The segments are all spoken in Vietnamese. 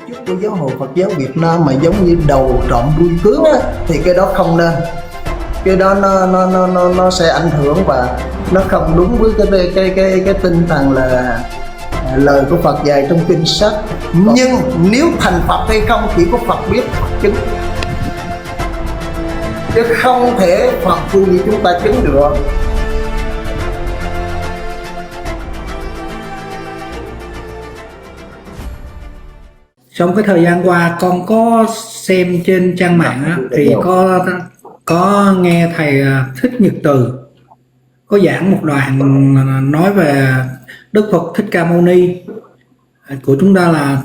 chức của giáo hội Phật giáo Việt Nam mà giống như đầu trộm đuôi cướp á, thì cái đó không nên. Cái đó nó sẽ ảnh hưởng và nó không đúng với cái tinh thần là lời của Phật dạy trong kinh sách. Nhưng nếu thành Phật hay không chỉ có Phật biết, Phật chứng, chứ không thể Phật phù gì chúng ta chứng được. Trong cái thời gian qua con có xem trên trang mạng á, thì có nghe thầy Thích Nhật Từ có giảng một đoạn nói về Đức Phật Thích Ca Mâu Ni của chúng ta, là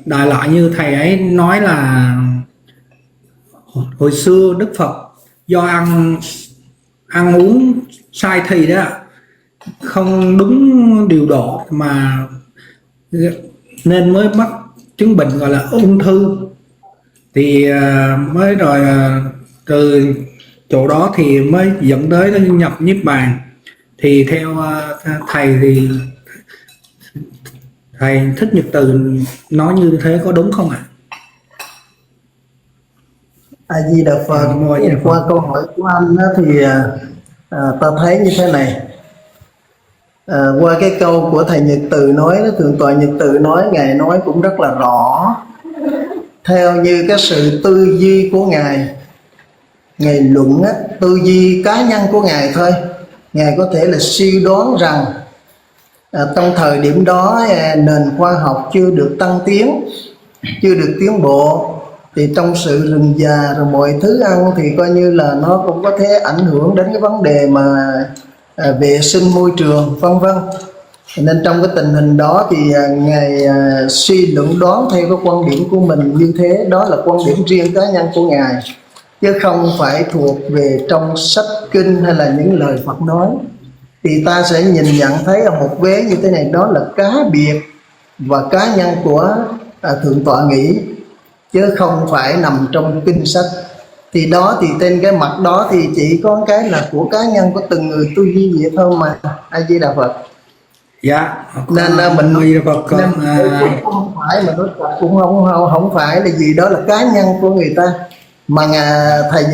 đại loại như thầy ấy nói là hồi xưa Đức Phật do ăn uống sai thì đó, không đúng điều độ mà nên mới mắc chứng bệnh gọi là ung thư, thì mới rồi từ chỗ đó thì mới dẫn tới nó nhập niết bàn. Thì theo thầy thì thầy Thích Nhật Từ nói như thế có đúng không ạ? A Di Đà Phật. Qua câu hỏi của anh thì ta thấy như thế này. Qua cái câu của thầy Nhật Từ nói, Thượng tọa Nhật Từ nói, ngài nói cũng rất là rõ. Theo như cái sự tư duy của ngài luận á, tư duy cá nhân của ngài thôi, ngài có thể là suy đoán rằng trong thời điểm đó nền khoa học chưa được tăng tiến, chưa được tiến bộ, thì trong sự rừng già rồi mọi thứ ăn thì coi như là nó cũng có thể ảnh hưởng đến cái vấn đề mà vệ sinh môi trường vân vân. Nên trong cái tình hình đó thì ngài suy luận đoán theo cái quan điểm của mình như thế, đó là quan điểm riêng cá nhân của ngài, chứ không phải thuộc về trong sách kinh hay là những lời Phật nói. Thì ta sẽ nhìn nhận thấy ở một vế như thế này, đó là cá biệt và cá nhân của Thượng tọa nghĩ, chứ không phải nằm trong kinh sách. Thì đó thì trên cái mặt đó thì chỉ có cái là của cá nhân của từng người tư duy vậy thôi mà. A Di Đà Phật. Dạ. Nên mình cũng không phải mà nó cũng không phải là gì, đó là cá nhân của người ta mà thầy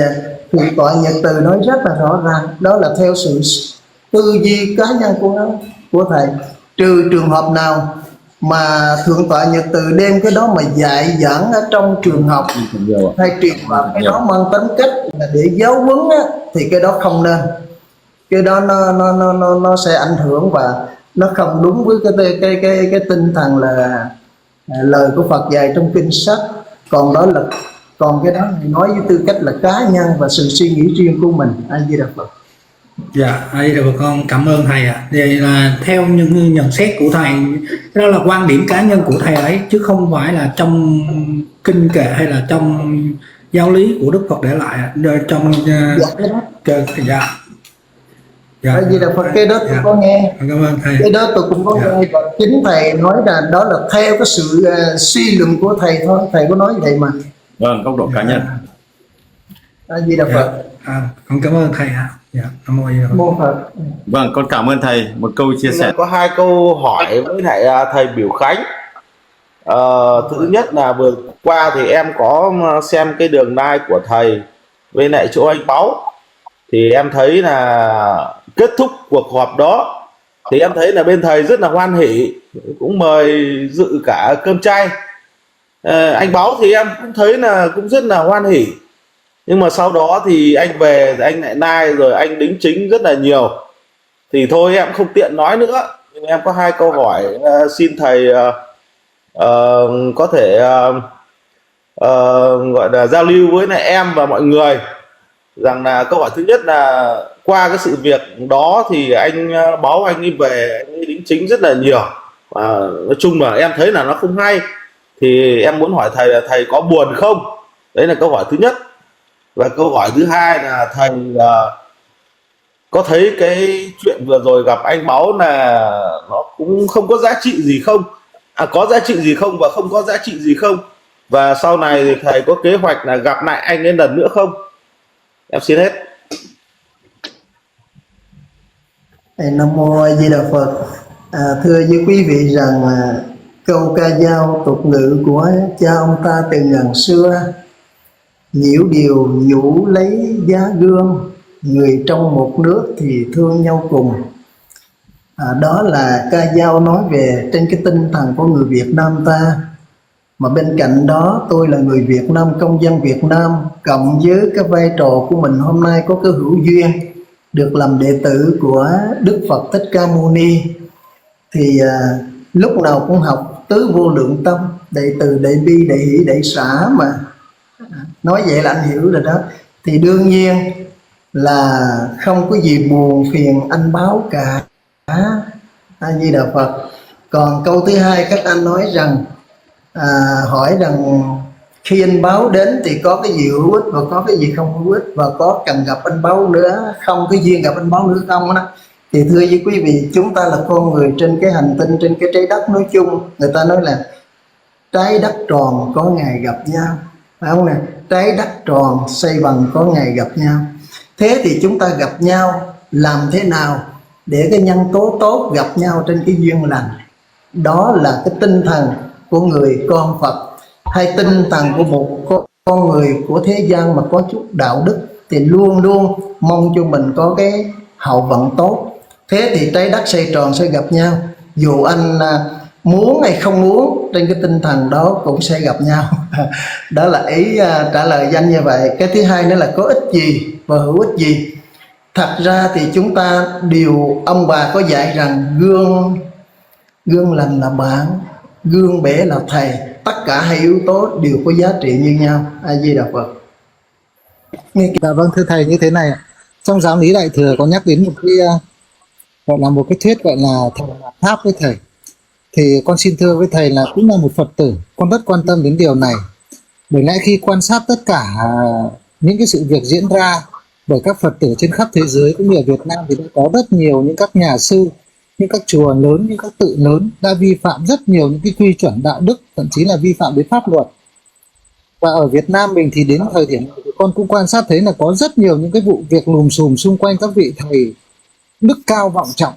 Thượng tọa Nhật Từ nói rất là rõ ràng, đó là theo sự tư duy cá nhân của thầy. Trừ trường hợp nào mà Thượng tọa Nhật Từ đem cái đó mà dạy giảng ở trong trường học hay truyền bá cái đó mang tính cách là để giáo huấn á, thì cái đó không nên. Cái đó nó sẽ ảnh hưởng và nó không đúng với cái tinh thần là lời của Phật dạy trong kinh sách. Còn cái đó nói với tư cách là cá nhân và sự suy nghĩ riêng của mình. A Di Đà Phật. Dạ, A Di Đà Phật, con cảm ơn thầy ạ. Vậy là theo những nhận xét của thầy, đó là quan điểm cá nhân của thầy ấy, chứ không phải là trong kinh kệ hay là trong giáo lý của Đức Phật để lại trong A Di Đà Phật. Cái đó tôi có nghe. Cảm ơn thầy. Cái đó tôi cũng có nghe, và chính thầy nói là đó là theo cái sự suy luận của thầy thôi, thầy có nói vậy mà. Vâng, góc độ cá nhân. A Di Đà Phật. Con cảm ơn thầy ạ. Dạ, Nam Mô Phật. Vâng, con cảm ơn thầy. Một câu chia sẻ. Có hai câu hỏi với lại thầy Biểu Khánh. Thứ nhất là vừa qua thì em có xem cái đường live của thầy với lại chỗ anh Báu, thì em thấy là kết thúc cuộc họp đó thì em thấy là bên thầy rất là hoan hỉ, cũng mời dự cả cơm chay. Anh Báu thì em cũng thấy là cũng rất là hoan hỉ, nhưng mà sau đó thì anh về thì anh lại nai rồi anh đính chính rất là nhiều, thì thôi em không tiện nói nữa. Nhưng em có hai câu hỏi xin thầy có thể gọi là giao lưu với lại em và mọi người. Rằng là câu hỏi thứ nhất là qua cái sự việc đó thì anh Báu anh ấy về anh ấy đính chính rất là nhiều, nói chung là em thấy là nó không hay, thì em muốn hỏi thầy là thầy có buồn không? Đấy là câu hỏi thứ nhất. Và câu hỏi thứ hai là thầy có thấy cái chuyện vừa rồi gặp anh Báu là nó cũng không có giá trị gì không? Có giá trị gì không và không có giá trị gì không? Và sau này thì thầy có kế hoạch là gặp lại anh ấy lần nữa không? Em xin hết. Nam Mô A Di Đà Phật. Thưa với quý vị rằng câu ca dao tục ngữ của cha ông ta từ ngàn xưa: nhiễu điều nhũ lấy giá gương, người trong một nước thì thương nhau cùng. Đó là ca dao nói về trên cái tinh thần của người Việt Nam ta. Mà bên cạnh đó, tôi là người Việt Nam, công dân Việt Nam, cộng với cái vai trò của mình hôm nay có cái hữu duyên được làm đệ tử của Đức Phật Thích Ca Mâu Ni, thì lúc nào cũng học tứ vô lượng tâm, đệ từ, đệ bi, đệ hỷ, đệ xả mà. Nói vậy là anh hiểu rồi đó. Thì đương nhiên là không có gì buồn phiền anh báo cả. A Di Đà Phật. Còn câu thứ hai, các anh nói rằng hỏi rằng khi anh báo đến thì có cái gì hữu ích và có cái gì không hữu ích, và có cần gặp anh báo nữa không, cái duyên gặp anh báo nữa không đó. Thì thưa với quý vị, chúng ta là con người trên cái hành tinh, trên cái trái đất nói chung. Người ta nói là trái đất tròn có ngày gặp nhau, phải không nè? Trái đất tròn xoay vần có ngày gặp nhau. Thế thì chúng ta gặp nhau làm thế nào để cái nhân tố tốt gặp nhau trên cái duyên lành? Đó là cái tinh thần của người con Phật, hay tinh thần của một con người của thế gian mà có chút đạo đức, thì luôn luôn mong cho mình có cái hậu vận tốt. Thế thì trái đất xoay tròn sẽ gặp nhau, dù anh muốn hay không muốn, trên cái tinh thần đó cũng sẽ gặp nhau. Đó là ý trả lời danh như vậy. Cái thứ hai nữa là có ích gì và hữu ích gì. Thật ra thì chúng ta đều, ông bà có dạy rằng gương lành là bạn, gương bể là thầy. Tất cả hai yếu tố đều có giá trị như nhau. A Di Đà Phật. Dạ vâng, thưa thầy, như thế này ạ. Trong giáo lý Đại Thừa có nhắc đến một cái gọi là một cái thuyết gọi là thầy mạt Pháp với thầy. Thì con xin thưa với thầy là cũng là một Phật tử, con rất quan tâm đến điều này. Bởi lẽ khi quan sát tất cả những cái sự việc diễn ra bởi các Phật tử trên khắp thế giới cũng như ở Việt Nam, thì đã có rất nhiều những các nhà sư, những các chùa lớn, những các tự lớn đã vi phạm rất nhiều những cái quy chuẩn đạo đức, thậm chí là vi phạm đến pháp luật. Và ở Việt Nam mình thì đến thời điểm này thì con cũng quan sát thấy là có rất nhiều những cái vụ việc lùm xùm xung quanh các vị thầy đức cao vọng trọng.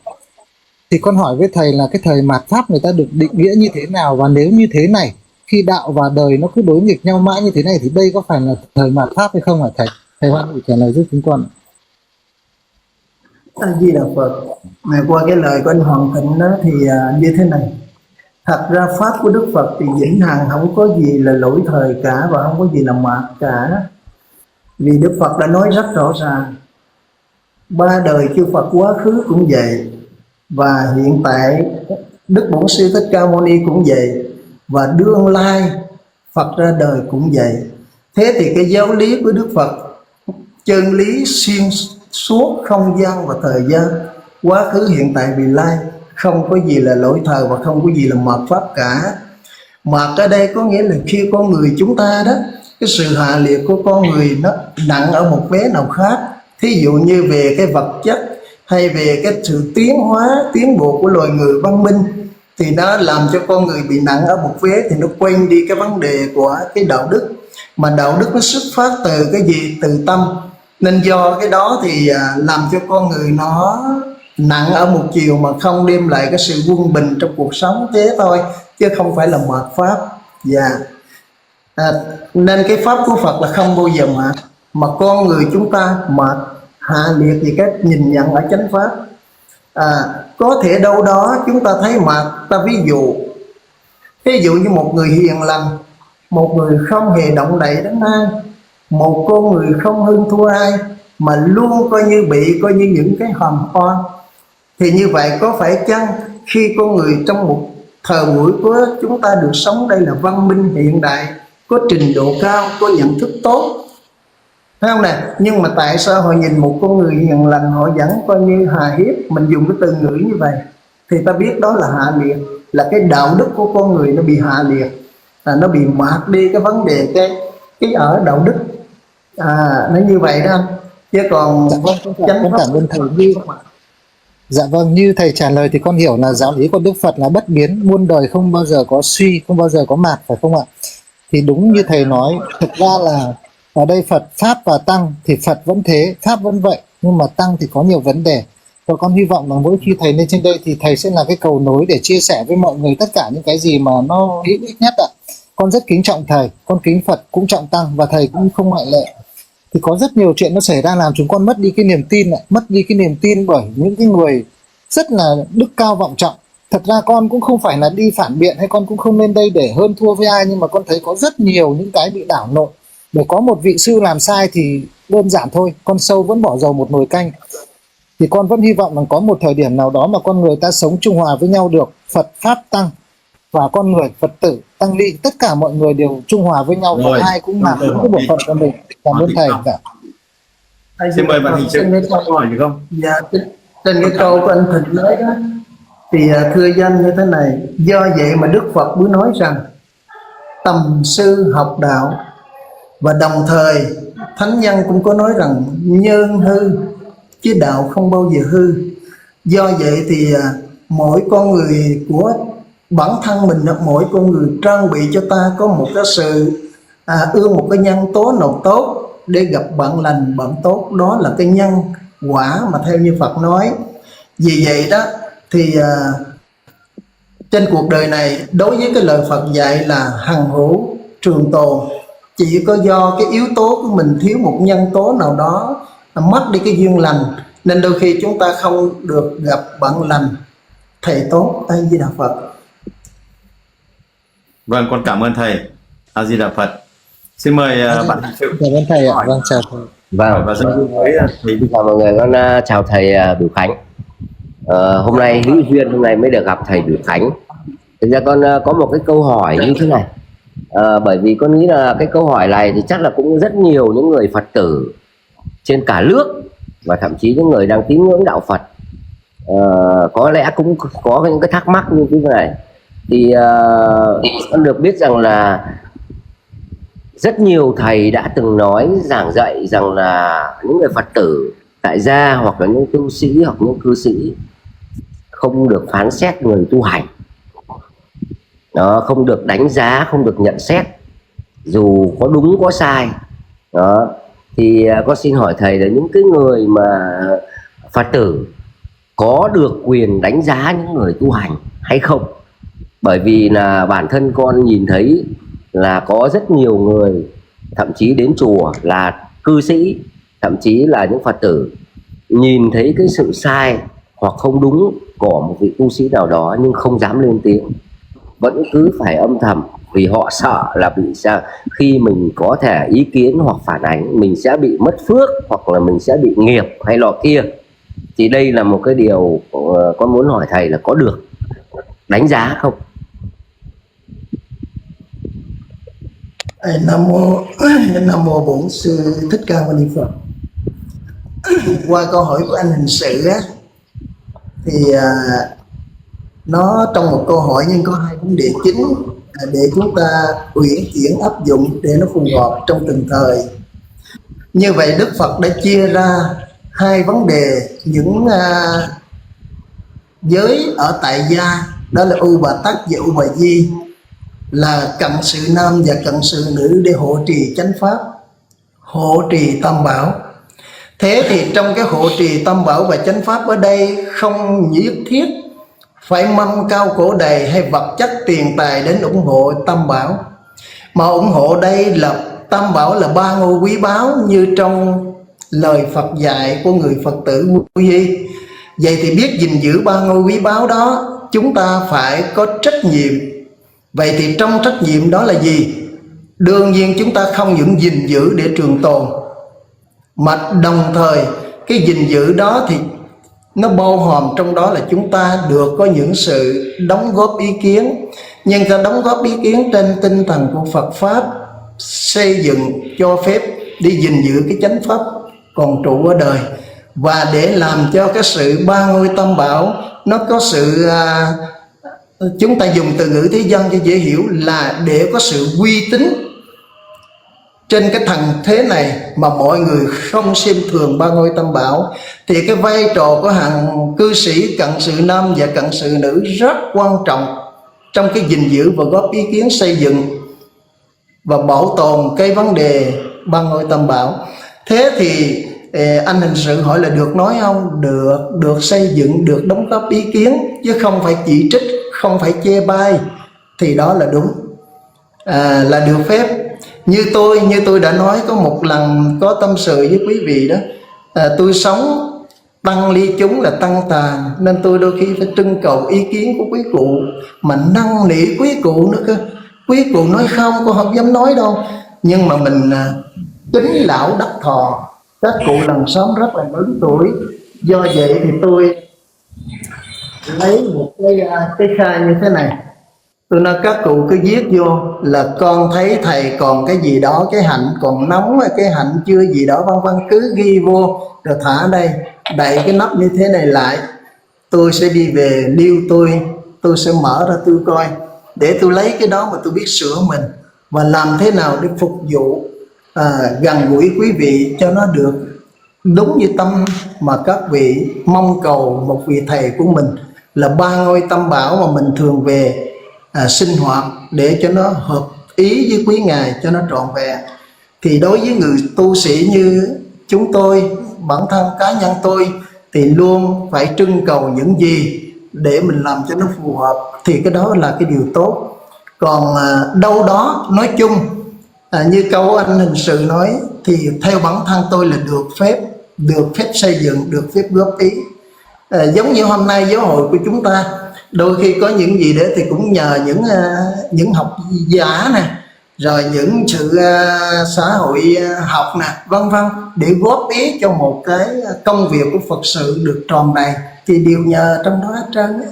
Thì con hỏi với thầy là cái thời mạt Pháp người ta được định nghĩa như thế nào, và nếu như thế này, khi đạo và đời nó cứ đối nghịch nhau mãi như thế này, thì đây có phải là thời mạt Pháp hay không hả thầy? Thầy hoan hỷ trả lời giúp chúng con. A Di Đà Phật. Mà qua cái lời của anh Hoàng Thịnh đó thì như thế này. Thật ra pháp của Đức Phật thì vĩnh hằng, không có gì là lỗi thời cả và không có gì là mạt cả. Vì Đức Phật đã nói rất rõ ràng, ba đời chư Phật quá khứ cũng vậy, và hiện tại Đức Bổn Sư Thích Ca Mâu Ni cũng vậy, và đương lai Phật ra đời cũng vậy. Thế thì cái giáo lý của Đức Phật, chân lý xuyên suốt không gian và thời gian, quá khứ, hiện tại, vị lai, không có gì là lỗi thời và không có gì là mạt pháp cả. Mạt ở đây có nghĩa là khi con người chúng ta đó, cái sự hạ liệt của con người nó nặng ở một vế nào khác. Thí dụ như về cái vật chất, hay về cái sự tiến hóa, tiến bộ của loài người văn minh, thì nó làm cho con người bị nặng ở một vế, thì nó quên đi cái vấn đề của cái đạo đức. Mà đạo đức nó xuất phát từ cái gì? Từ tâm. Nên do cái đó thì làm cho con người nó nặng ở một chiều mà không đem lại cái sự quân bình trong cuộc sống, thế thôi, chứ không phải là mạt pháp. Nên cái pháp của Phật là không bao giờ mạt, mà con người chúng ta mạt hạ liệt vì cách nhìn nhận ở chánh pháp. Có thể đâu đó chúng ta thấy mạt. Ta ví dụ như một người hiền lành, một người không hề động đậy đến ai, một con người không hơn thua ai, mà luôn coi như những cái hòm oan, thì như vậy có phải chăng khi con người trong một thời buổi của chúng ta được sống đây là văn minh hiện đại, có trình độ cao, có nhận thức tốt, phải không nè? Nhưng mà tại sao họ nhìn một con người hiền lành họ vẫn coi như hà hiếp? Mình dùng cái từ ngữ như vậy thì ta biết đó là hạ liệt, là cái đạo đức của con người nó bị hạ liệt, nó bị mạt đi cái vấn đề cái ở đạo đức. Nó như vậy đó anh, chứ còn Con cảm ơn thầy. Dạ vâng, như thầy trả lời thì con hiểu là giáo lý của Đức Phật là bất biến, muôn đời không bao giờ có suy, không bao giờ có mạt, phải không ạ? Thì đúng như thầy nói, thực ra là ở đây Phật, Pháp và Tăng, thì Phật vẫn thế, Pháp vẫn vậy, nhưng mà Tăng thì có nhiều vấn đề. Và con hy vọng là mỗi khi thầy lên trên đây thì thầy sẽ là cái cầu nối để chia sẻ với mọi người tất cả những cái gì mà nó hữu ích nhất ạ. Con rất kính trọng thầy, con kính Phật cũng trọng tăng, và thầy cũng không ngoại lệ. Thì có rất nhiều chuyện nó xảy ra làm chúng con mất đi cái niềm tin ạ, mất đi cái niềm tin bởi những cái người rất là đức cao vọng trọng. Thật ra con cũng không phải là đi phản biện, hay con cũng không lên đây để hơn thua với ai, nhưng mà con thấy có rất nhiều những cái bị đảo lộn. Để có một vị sư làm sai thì đơn giản thôi, con sâu vẫn bỏ dầu một nồi canh. Thì con vẫn hy vọng rằng có một thời điểm nào đó mà con người ta sống trung hòa với nhau được, Phật Pháp Tăng và con người, Phật tử, Tăng Ni, tất cả mọi người đều trung hòa với nhau, Rồi, và ai cũng làm đúng cái bổn phận của mình. Cảm ơn thầy. Xin mời bạn hình sự có câu hỏi gì không? Dạ, trên cái câu của anh Thịnh nói đó, thì thưa danh như thế này: do vậy mà Đức Phật mới nói rằng tầm sư học đạo, và đồng thời thánh nhân cũng có nói rằng nhân hư chứ đạo không bao giờ hư. Do vậy thì mỗi con người của bản thân mình, mỗi con người trang bị cho ta có một cái sự ưa một cái nhân tố nào tốt để gặp bạn lành bạn tốt, đó là cái nhân quả mà theo như Phật nói. Vì vậy đó thì trên cuộc đời này, đối với cái lời Phật dạy là hằng hữu trường tồn, chỉ có do cái yếu tố của mình thiếu một nhân tố nào đó, mất đi cái duyên lành, nên đôi khi chúng ta không được gặp bạn lành thầy tốt. A Di Đà Phật. Vâng, con cảm ơn thầy. A Di Đà Phật. Xin mời bạn hình sự. Cảm ơn thầy ạ. Vâng, chào thầy. Và rất với thầy. Chào mọi người, con chào thầy Bửu Khánh. Hôm nay hữu duyên, hôm nay mới được gặp thầy Bửu Khánh. Thực ra con có một cái câu hỏi như thế này. Bởi vì con nghĩ là cái câu hỏi này thì chắc là cũng rất nhiều những người Phật tử trên cả nước, và thậm chí những người đang tín ngưỡng đạo Phật có lẽ cũng có những cái thắc mắc như thế này. Thì con được biết rằng là rất nhiều thầy đã từng nói, giảng dạy rằng là những người Phật tử tại gia hoặc là những tu sĩ hoặc những cư sĩ không được phán xét người tu hành, đó, không được đánh giá, không được nhận xét dù có đúng có sai. Đó, thì con xin hỏi thầy là những cái người mà Phật tử có được quyền đánh giá những người tu hành hay không? Bởi vì là bản thân con nhìn thấy là có rất nhiều người thậm chí đến chùa là cư sĩ, thậm chí là những Phật tử, nhìn thấy cái sự sai hoặc không đúng của một vị tu sĩ nào đó nhưng không dám lên tiếng, vẫn cứ phải âm thầm, vì họ sợ là bị sao, khi mình có thể ý kiến hoặc phản ánh mình sẽ bị mất phước, hoặc là mình sẽ bị nghiệp hay lọ kia. Thì đây là một cái điều con muốn hỏi thầy là có được đánh giá không? Nam mô Bổn Sư Thích Ca Mâu Ni Phật. Qua câu hỏi của anh hình sự á, thì nó trong một câu hỏi nhưng có hai vấn đề chính để chúng ta uyển chuyển áp dụng để nó phù hợp trong từng thời. Như vậy Đức Phật đã chia ra hai vấn đề: những giới ở tại gia, đó là U Bà Tắc và U Bà Di, là cận sự nam và cận sự nữ, để hộ trì chánh pháp, hộ trì tam bảo. Thế thì trong cái hộ trì tam bảo và chánh pháp ở đây không nhất thiết phải mâm cao cổ đầy hay vật chất tiền tài đến ủng hộ tam bảo, mà ủng hộ đây là tam bảo là ba ngôi quý báu như trong lời Phật dạy của người Phật tử Vô Vi. Vậy thì biết gìn giữ ba ngôi quý báu đó, chúng ta phải có trách nhiệm. Vậy thì trong trách nhiệm đó là gì? Đương nhiên chúng ta không những gìn giữ để trường tồn, mà đồng thời cái gìn giữ đó thì nó bao hàm trong đó là chúng ta được có những sự đóng góp ý kiến, nhưng ta đóng góp ý kiến trên tinh thần của Phật Pháp, xây dựng cho phép đi gìn giữ cái chánh Pháp còn trụ ở đời, và để làm cho cái sự ba ngôi tam bảo nó có sự chúng ta dùng từ ngữ thế dân cho dễ hiểu là để có sự uy tín trên cái thần thế này, mà mọi người không xem thường ba ngôi tam bảo. Thì cái vai trò của hàng cư sĩ cận sự nam và cận sự nữ rất quan trọng trong cái gìn giữ và góp ý kiến xây dựng và bảo tồn cái vấn đề ba ngôi tam bảo. Thế thì Anh hình sự hỏi là được nói không? Được, được xây dựng, được đóng góp ý kiến, chứ không phải chỉ trích, không phải chê bai, thì đó là đúng, là được phép. Như tôi đã nói có một lần có tâm sự với quý vị đó, tôi sống tăng ly chúng là tăng tàn, nên tôi đôi khi phải trưng cầu ý kiến của quý cụ, mà năn nỉ quý cụ nữa cơ. Quý cụ nói không, con không dám nói đâu, nhưng mà mình kính lão đắc thọ, các cụ làng xóm rất là lớn tuổi, do vậy thì tôi lấy một cái khai như thế này, tôi nói các cụ cứ viết vô là con thấy thầy còn cái gì đó, cái hạnh còn nóng, cái hạnh chưa gì đó vân vân, cứ ghi vô rồi thả đây, đậy cái nắp như thế này lại. Tôi sẽ đi về lưu tôi sẽ mở ra tôi coi, để tôi lấy cái đó mà tôi biết sửa mình và làm thế nào để phục vụ gần gũi quý vị cho nó được đúng như tâm mà các vị mong cầu một vị thầy của mình, là ba ngôi tam bảo mà mình thường về sinh hoạt để cho nó hợp ý với quý ngài, cho nó trọn vẹn. Thì đối với người tu sĩ như chúng tôi, bản thân cá nhân tôi, thì luôn phải trưng cầu những gì để mình làm cho nó phù hợp, thì cái đó là cái điều tốt. Còn đâu đó nói chung, như câu anh hình sự nói, thì theo bản thân tôi là được phép xây dựng, được phép góp ý. Giống như hôm nay giáo hội của chúng ta, đôi khi có những gì để thì cũng nhờ những học giả nè, rồi những sự xã hội học nè, vân vân, để góp ý cho một cái công việc của Phật sự được tròn đầy, thì đều nhờ trong đó hết trơn á.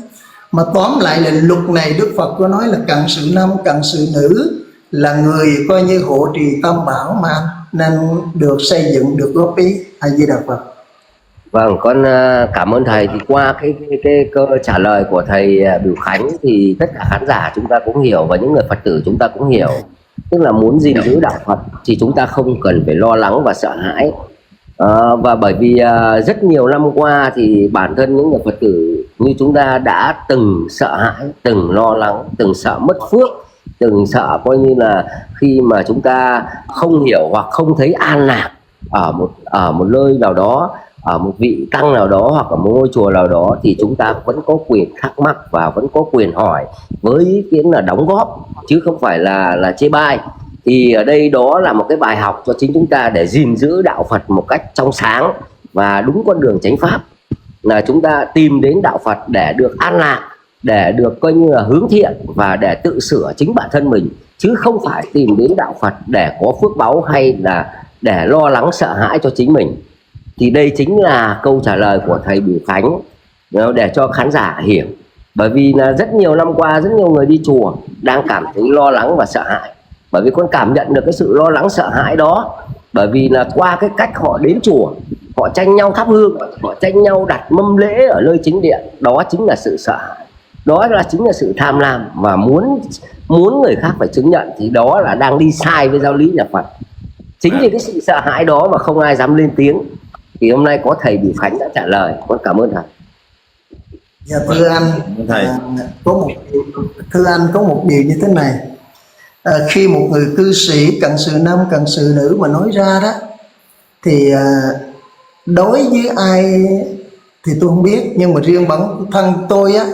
Mà tóm lại là luật này Đức Phật có nói là cận sự nam, cận sự nữ là người coi như hộ trì tam bảo mà, nên được xây dựng, được góp ý. A Di Đà Phật. Vâng, con cảm ơn thầy. Thì qua cái câu trả lời của thầy Bửu Khánh thì tất cả khán giả chúng ta cũng hiểu, và những người Phật tử chúng ta cũng hiểu, tức là muốn gìn giữ đạo Phật thì chúng ta không cần phải lo lắng và sợ hãi. Và bởi vì rất nhiều năm qua thì bản thân những người Phật tử như chúng ta đã từng sợ hãi, từng lo lắng, từng sợ mất phước, từng sợ coi như là khi mà chúng ta không hiểu hoặc không thấy an lạc ở một nơi nào đó, ở một vị tăng nào đó, hoặc ở một ngôi chùa nào đó, thì chúng ta vẫn có quyền thắc mắc và vẫn có quyền hỏi với ý kiến là đóng góp, chứ không phải là chê bai. Thì ở đây đó là một cái bài học cho chính chúng ta để gìn giữ đạo Phật một cách trong sáng và đúng con đường chánh pháp, là chúng ta tìm đến đạo Phật để được an lạc, để được coi như là hướng thiện và để tự sửa chính bản thân mình, chứ không phải tìm đến đạo Phật để có phước báu hay là để lo lắng sợ hãi cho chính mình. Thì đây chính là câu trả lời của thầy Bửu Khánh để cho khán giả hiểu. Bởi vì là rất nhiều năm qua rất nhiều người đi chùa đang cảm thấy lo lắng và sợ hãi, bởi vì con cảm nhận được cái sự lo lắng sợ hãi đó, bởi vì là qua cái cách họ đến chùa, họ tranh nhau thắp hương, họ tranh nhau đặt mâm lễ ở nơi chính điện, đó chính là sự sợ hãi, đó là chính là sự tham lam và muốn người khác phải chứng nhận, thì đó là đang đi sai với giáo lý nhà Phật. Chính vì cái sự sợ hãi đó mà không ai dám lên tiếng. Thì hôm nay có thầy Bửu Khánh đã trả lời, con cảm ơn thầy. Dạ thưa anh, có một điều như thế này. Khi một người cư sĩ cận sự nam, cận sự nữ mà nói ra đó, thì đối với ai thì tôi không biết, nhưng mà riêng bản thân tôi á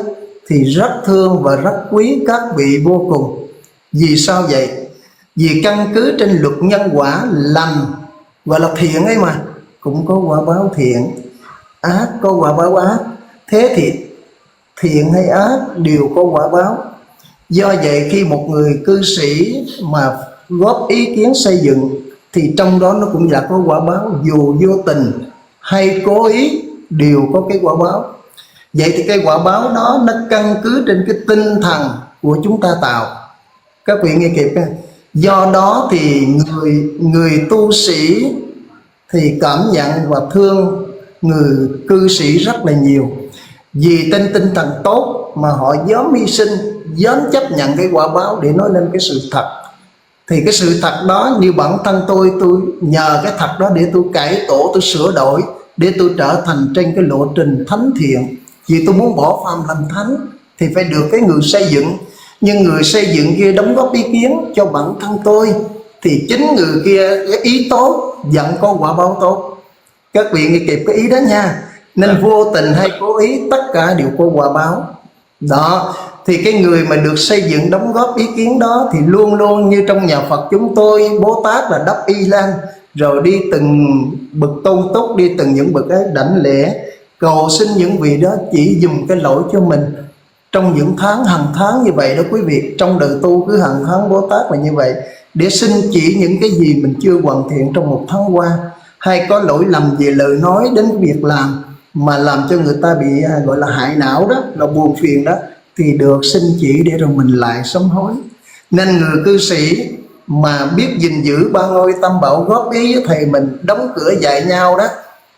thì rất thương và rất quý các vị vô cùng. Vì sao vậy? Vì căn cứ trên luật nhân quả lành, gọi là thiện ấy mà, cũng có quả báo thiện, ác có quả báo ác. Thế thì thiện hay ác đều có quả báo. Do vậy khi một người cư sĩ mà góp ý kiến xây dựng thì trong đó nó cũng đã có quả báo, dù vô tình hay cố ý đều có cái quả báo. Vậy thì cái quả báo đó nó căn cứ trên cái tinh thần của chúng ta tạo. Các vị nghe kịp ha? Do đó thì người tu sĩ thì cảm nhận và thương người cư sĩ rất là nhiều, vì trên tinh thần tốt mà họ dám hy sinh, dám chấp nhận cái quả báo để nói lên cái sự thật. Thì cái sự thật đó như bản thân tôi nhờ cái thật đó để tôi cải tổ, tôi sửa đổi, để tôi trở thành trên cái lộ trình thánh thiện. Vì tôi muốn bỏ phàm làm thánh thì phải được cái người xây dựng. Nhưng người xây dựng kia đóng góp ý kiến cho bản thân tôi, thì chính người kia cái ý tốt vẫn có quả báo tốt. Các vị nghe kịp cái ý đó nha. Nên vô tình hay cố ý tất cả đều có quả báo. Đó, thì cái người mà được xây dựng đóng góp ý kiến đó thì luôn luôn như trong nhà Phật chúng tôi, Bồ Tát là đắp y lan, rồi đi từng bậc tôn túc, đi từng những bậc ấy đảnh lễ cầu xin những vị đó chỉ dùm cái lỗi cho mình. Trong những tháng hàng tháng như vậy đó quý vị, trong đời tu cứ hàng tháng Bồ Tát là như vậy, để xin chỉ những cái gì mình chưa hoàn thiện trong một tháng qua, hay có lỗi lầm về lời nói đến việc làm mà làm cho người ta bị gọi là hại não đó, là buồn phiền đó, thì được xin chỉ để rồi mình lại sám hối. Nên người cư sĩ mà biết gìn giữ ba ngôi tam bảo góp ý với thầy mình, đóng cửa dạy nhau đó,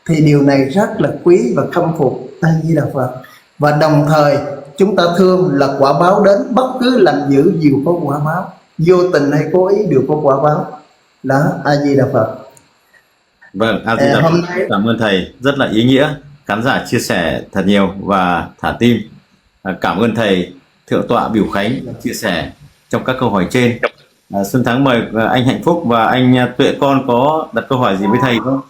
thì điều này rất là quý và khâm phục. A Di Đà Phật. Và đồng thời chúng ta thương là quả báo đến, bất cứ làm dữ đều có quả báo, vô tình hay cố ý đều có quả báo đó. A Di Đà Phật. Vâng, A Di Đà Phật. hôm nay Cảm ơn thầy rất là ý nghĩa, khán giả chia sẻ thật nhiều và thả tim. Cảm ơn thầy Thượng tọa Biểu Khánh chia sẻ trong các câu hỏi trên. Xuân Thắng mời anh Hạnh Phúc và anh Tuệ Con có đặt câu hỏi gì với thầy không?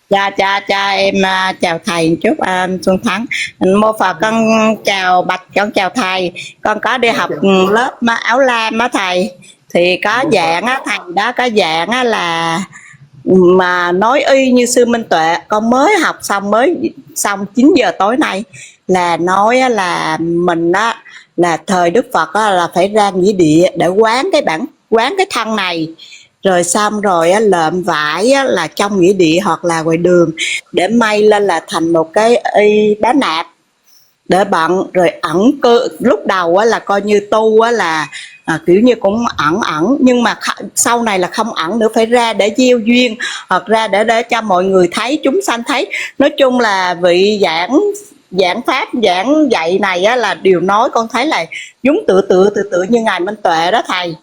Cha em chào thầy một chút. Xuân Thắng, mô Phật, con chào Bạch, con chào thầy. Con có đi học lớp áo lam á thầy, thì có dạng á thầy đó, có dạng á là mà nói y như sư Minh Tuệ. Con mới học xong, mới xong 9 giờ tối nay, là nói á là mình á là thời Đức Phật á là phải ra nghĩa địa để quán cái thân này, rồi xong rồi á, lợm vải á, là trong nghĩa địa hoặc là ngoài đường, để may lên là thành một cái y đá nạp để bận, rồi ẩn cơ. Lúc đầu á, là coi như tu á, là kiểu như cũng ẩn, nhưng mà sau này là không ẩn nữa, phải ra để gieo duyên, hoặc ra để cho mọi người thấy, chúng sanh thấy. Nói chung là vị giảng pháp, giảng dạy này á, là điều nói con thấy là giống tự như ngài Minh Tuệ đó thầy.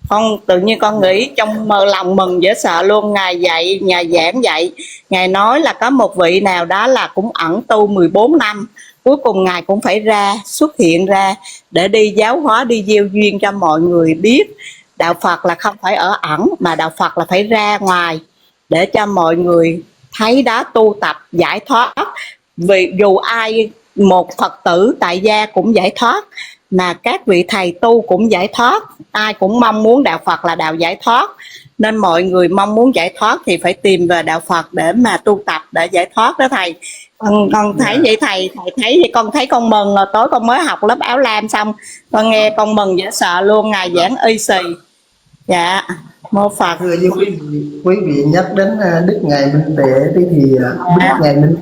Con tự nhiên con nghĩ trong lòng mừng dễ sợ luôn. Ngài dạy, ngài giảng dạy, ngài nói là có một vị nào đó là cũng ẩn tu 14 năm, cuối cùng ngài cũng phải ra, xuất hiện ra để đi giáo hóa, đi gieo duyên cho mọi người biết đạo Phật là không phải ở ẩn, mà đạo Phật là phải ra ngoài để cho mọi người thấy đó, tu tập giải thoát. Vì dù ai, một Phật tử tại gia cũng giải thoát, mà các vị thầy tu cũng giải thoát, ai cũng mong muốn đạo Phật là đạo giải thoát, nên mọi người mong muốn giải thoát thì phải tìm về đạo Phật để mà tu tập để giải thoát đó thầy. Con thấy vậy thầy thấy vậy, con thấy con mừng. Tối con mới học lớp áo lam xong, con nghe con mừng dễ sợ luôn, ngài giảng y xì. Dạ mô Phật. thưa với quý vị nhắc đến Đức Ngài Minh Tuệ thì Đức Ngài Minh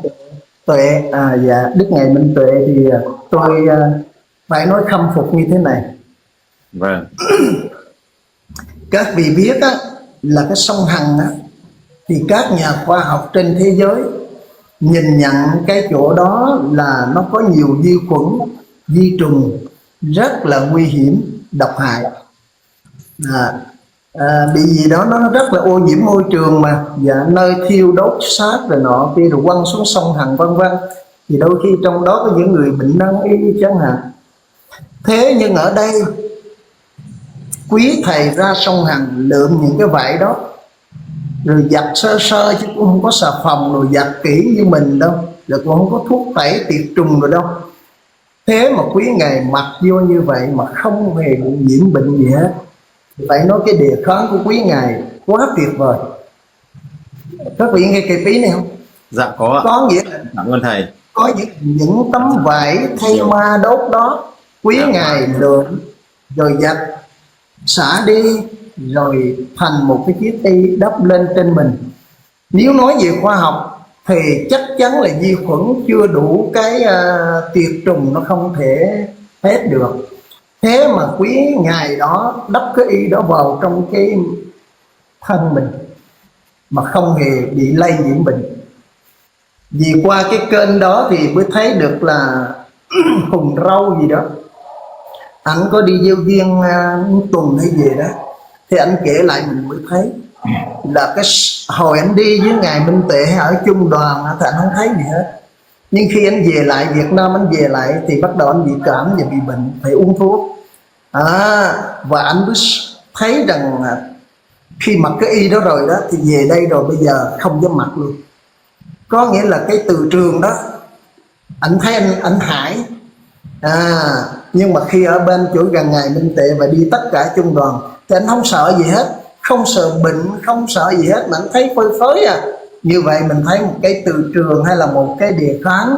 Tuệ dạ, Đức Ngài Minh Tuệ thì tôi phải nói khâm phục như thế này. Vâng. Các vị biết á, là cái sông Hằng á, thì các nhà khoa học trên thế giới nhìn nhận cái chỗ đó là nó có nhiều vi khuẩn, vi trùng rất là nguy hiểm, độc hại. Bị gì đó nó rất là ô nhiễm môi trường mà, và nơi thiêu đốt xác rồi nọ kia, rồi quăng xuống sông Hằng vân vân, thì đôi khi trong đó có những người bệnh nan y chẳng hạn. Thế nhưng ở đây quý thầy ra sông Hằng lượm những cái vải đó rồi giặt sơ sơ, chứ cũng không có xà phòng rồi giặt kỹ như mình đâu, rồi cũng không có thuốc tẩy tiệt trùng rồi đâu. Thế mà quý ngài mặc vô như vậy mà không hề bị nhiễm bệnh gì hết, phải nói cái đề kháng của quý ngài quá tuyệt vời. Các vị nghe cái ý này không? Dạ có ạ. Có nghĩa là Cảm ơn thầy. có những tấm vải thay ma đốt đó, quý ngài lượm rồi giặt xả đi, rồi thành một cái chiếc y đắp lên trên mình. Nếu nói về khoa học thì chắc chắn là vi khuẩn chưa đủ cái tuyệt trùng, nó không thể hết được. Thế mà quý ngài đó đắp cái y đó vào trong cái thân mình mà không hề bị lây nhiễm bệnh. Vì qua cái kênh đó thì mới thấy được là Hùng Râu gì đó, anh có đi gieo duyên tuần hay gì đó, thì anh kể lại mình mới thấy là cái hồi anh đi với ngài Minh Tuệ hay ở chung đoàn thì anh không thấy gì hết. Nhưng khi anh về lại Việt Nam, anh về lại thì bắt đầu anh bị cảm và bị bệnh, phải uống thuốc. Và anh mới thấy rằng khi mặc cái y đó rồi đó thì về đây rồi bây giờ không dám mặc luôn. có nghĩa là cái từ trường đó ảnh thấy anh Hải, nhưng mà khi ở bên chỗ gần ngài Minh Tệ và đi tất cả trung đoàn thì anh không sợ gì hết, không sợ bệnh, không sợ gì hết, mà anh thấy phơi phới như vậy mình thấy một cái từ trường hay là một cái đề kháng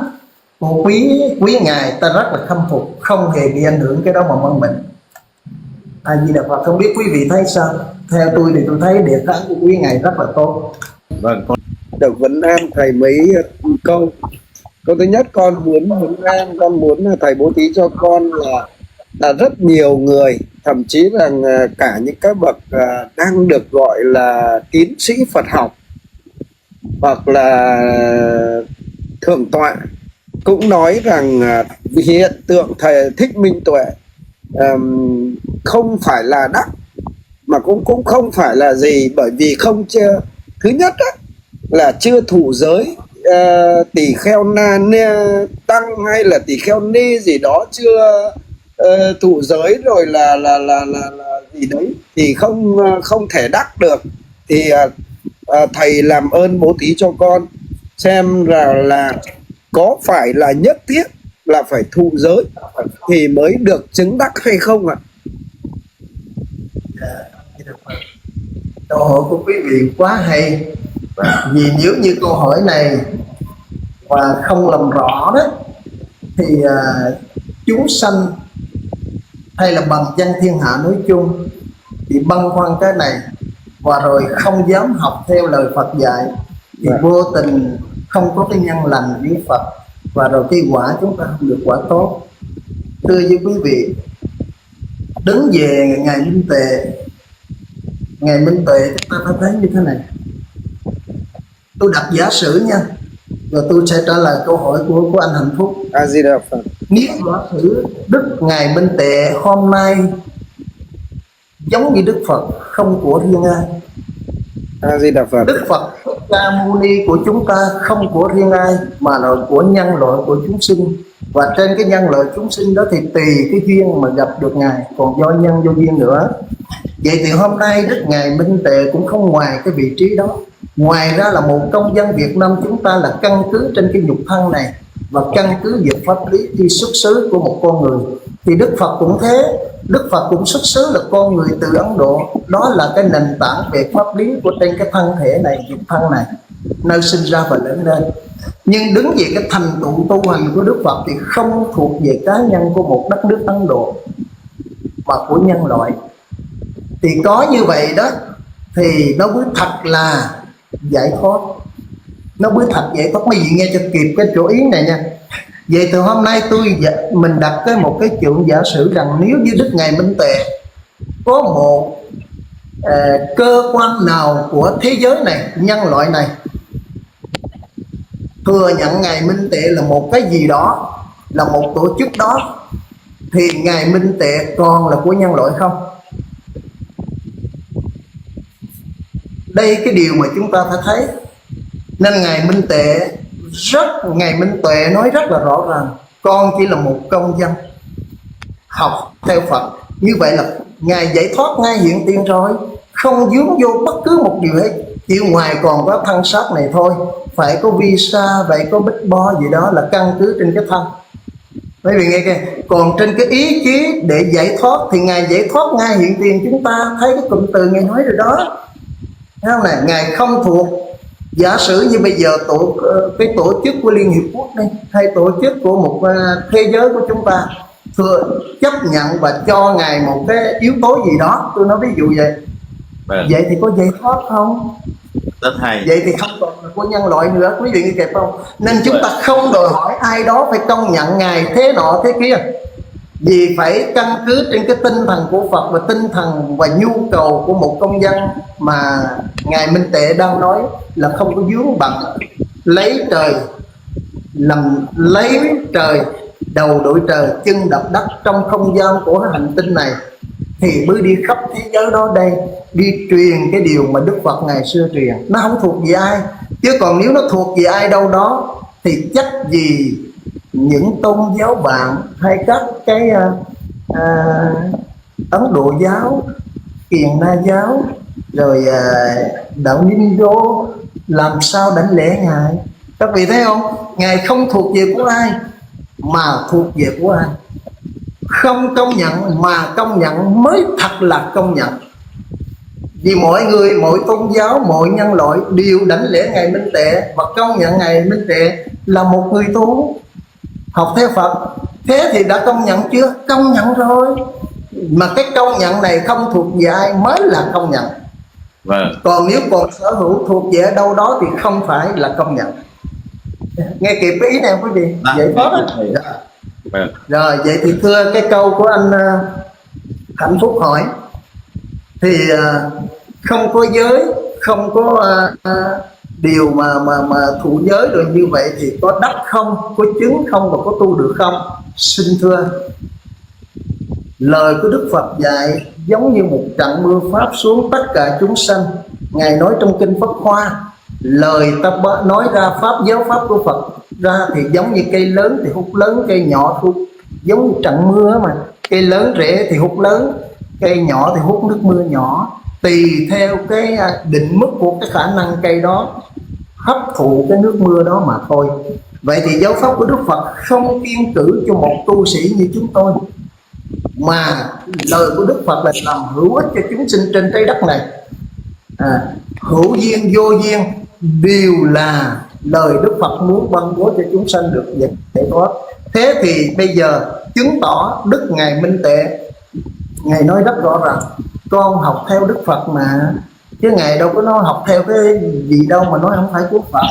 của quý ngài ta rất là khâm phục, không hề bị ảnh hưởng cái đó mà mang bệnh. Di Đà Phật. Không biết quý vị thấy sao? Theo tôi thì tôi thấy đề kháng của quý ngài rất là tốt. Vâng, con được vấn an thầy mấy câu. Câu thứ nhất, con muốn vấn an, con muốn thầy bố thí cho con là rất nhiều người, thậm chí là cả những các bậc đang được gọi là tiến sĩ Phật học hoặc là thượng tọa cũng nói rằng hiện tượng thầy Thích Minh Tuệ không phải là đắc, mà cũng không phải là gì, bởi vì không chưa, thứ nhất là chưa thủ giới tỳ kheo tăng hay là tỳ kheo ni gì đó, chưa thủ giới rồi là gì đấy thì không thể đắc được. Thì thầy làm ơn bố thí cho con xem là có phải là nhất thiết là phải thụ giới thì mới được chứng đắc hay không ạ? Câu hỏi của quý vị quá hay. Vì nếu như câu hỏi này và không làm rõ đó thì chúng sanh hay là bằng dân thiên hạ nói chung thì băn khoăn cái này và rồi không dám học theo lời Phật dạy thì vô tình không có cái nhân lành với Phật, và rồi cái quả chúng ta không được quả tốt. Thưa với quý vị, đứng về ngài Minh Tuệ, ngài Minh Tuệ chúng ta phải thấy như thế này. Tôi đặt giả sử nha, rồi tôi sẽ trả lời câu hỏi của anh Hạnh Phúc. A Di Đà Phật. Nếu giả sử Đức ngài Minh Tuệ hôm nay giống như Đức Phật, không của riêng ai. A Di Đà Phật. Đức Phật Thích Ca Mâu Ni của chúng ta không của riêng ai, mà là của nhân loại, của chúng sinh. Và trên cái nhân loại chúng sinh đó thì tùy cái duyên mà gặp được ngài, còn do nhân do duyên nữa. Vậy thì hôm nay Đức ngài Minh Tuệ cũng không ngoài cái vị trí đó. Ngoài ra là một công dân Việt Nam chúng ta là căn cứ trên cái nhục thân này và căn cứ về pháp lý khi xuất xứ của một con người. Thì Đức Phật cũng thế, Đức Phật cũng xuất xứ là con người từ Ấn Độ. Đó là cái nền tảng về pháp lý của trên cái thân thể này, nhục thân này, nơi sinh ra và lớn lên. Nhưng đứng về cái thành tựu tu hành của Đức Phật thì không thuộc về cá nhân của một đất nước Ấn Độ mà của nhân loại. Thì có như vậy đó thì nó mới thật là giải thoát, nó mới thật giải thoát. Mấy vị nghe cho kịp cái chỗ ý này nha. Vậy từ hôm nay mình đặt một cái chuyện giả sử rằng nếu như Đức ngài Minh Tuệ có một cơ quan nào của thế giới này, nhân loại này thừa nhận ngài Minh Tuệ là một cái gì đó, là một tổ chức đó, thì ngài Minh Tuệ còn là của nhân loại không? Đây cái điều mà chúng ta phải thấy. Nên ngài Minh Tuệ nói rất là rõ ràng, con chỉ là một công dân học theo Phật. Như vậy là ngài giải thoát ngay hiện tiền rồi, không dướng vô bất cứ một điều hết. Chỉ ngoài còn có thân xác này thôi, phải có visa, vậy có bích bo gì đó là căn cứ trên cái thân. Mấy vị nghe kìa. Còn trên cái ý chí để giải thoát thì ngài giải thoát ngay hiện tiền. Chúng ta thấy cái cụm từ ngài nói rồi đó, thấy không này? Ngài không thuộc, giả sử như bây giờ cái tổ chức của Liên Hiệp Quốc đây, hay tổ chức của một thế giới của chúng ta thừa chấp nhận và cho ngài một cái yếu tố gì đó, tôi nói ví dụ vậy. Vậy thì có giải thoát không? rất hay. Vậy thì không còn là của nhân loại nữa, quý vị nghe kịp không? Nên chúng ta không đòi hỏi ai đó phải công nhận ngài thế nọ thế kia, vì phải căn cứ trên cái tinh thần của Phật và tinh thần và nhu cầu của một công dân mà ngài Minh Tuệ đang nói là không có vướng bận lấy trời làm lấy trời, đầu đội trời, chân đập đất trong không gian của hành tinh này, thì mới đi khắp thế giới đó đây, đi truyền cái điều mà Đức Phật ngày xưa truyền. Nó không thuộc về ai, chứ còn nếu nó thuộc về ai đâu đó thì chắc gì những tôn giáo bạn hay các cái Ấn Độ giáo, Kiền Na giáo, rồi đạo Ninh Đô làm sao đánh lễ ngài. Các vị thấy không, ngài không thuộc về của ai mà thuộc về của ai. Không công nhận mà công nhận mới thật là công nhận. Vì mọi người, mọi tôn giáo, mọi nhân loại đều đảnh lễ ngài Minh Tệ và công nhận ngài Minh Tệ là một người tu học theo Phật. Thế thì đã công nhận chưa? Công nhận rồi. Mà cái công nhận này không thuộc về ai mới là công nhận. Vâng. Còn nếu còn sở hữu thuộc về ở đâu đó thì không phải là công nhận. Nghe kịp cái ý này không quý vị? Vậy tốt á. Vâng. Rồi vậy thì thưa cái câu của anh Hạnh Phúc hỏi thì không có giới, không có điều mà thụ giới rồi như vậy thì có đắc không, có chứng không và có tu được không? Xin thưa, lời của Đức Phật dạy giống như một trận mưa pháp xuống tất cả chúng sanh. Ngài nói trong kinh Pháp Hoa, lời ta nói ra pháp giáo pháp của Phật ra thì giống như cây lớn thì hút lớn, cây nhỏ thì hút, giống như trận mưa mà, cây lớn rễ thì hút lớn, cây nhỏ thì hút nước mưa nhỏ, tùy theo cái định mức của cái khả năng cây đó hấp thụ cái nước mưa đó mà thôi. Vậy thì giáo pháp của Đức Phật không kiêng cử cho một tu sĩ như chúng tôi, mà lời của Đức Phật là làm hữu ích cho chúng sinh trên trái đất này. Hữu duyên vô duyên đều là lời Đức Phật muốn ban bố cho chúng sanh được giải thoát. Thế thì bây giờ chứng tỏ Đức Ngài Minh Tệ, Ngài nói rất rõ ràng, con học theo Đức Phật mà, chứ Ngài đâu có nói học theo cái gì đâu mà nói không phải của Phật.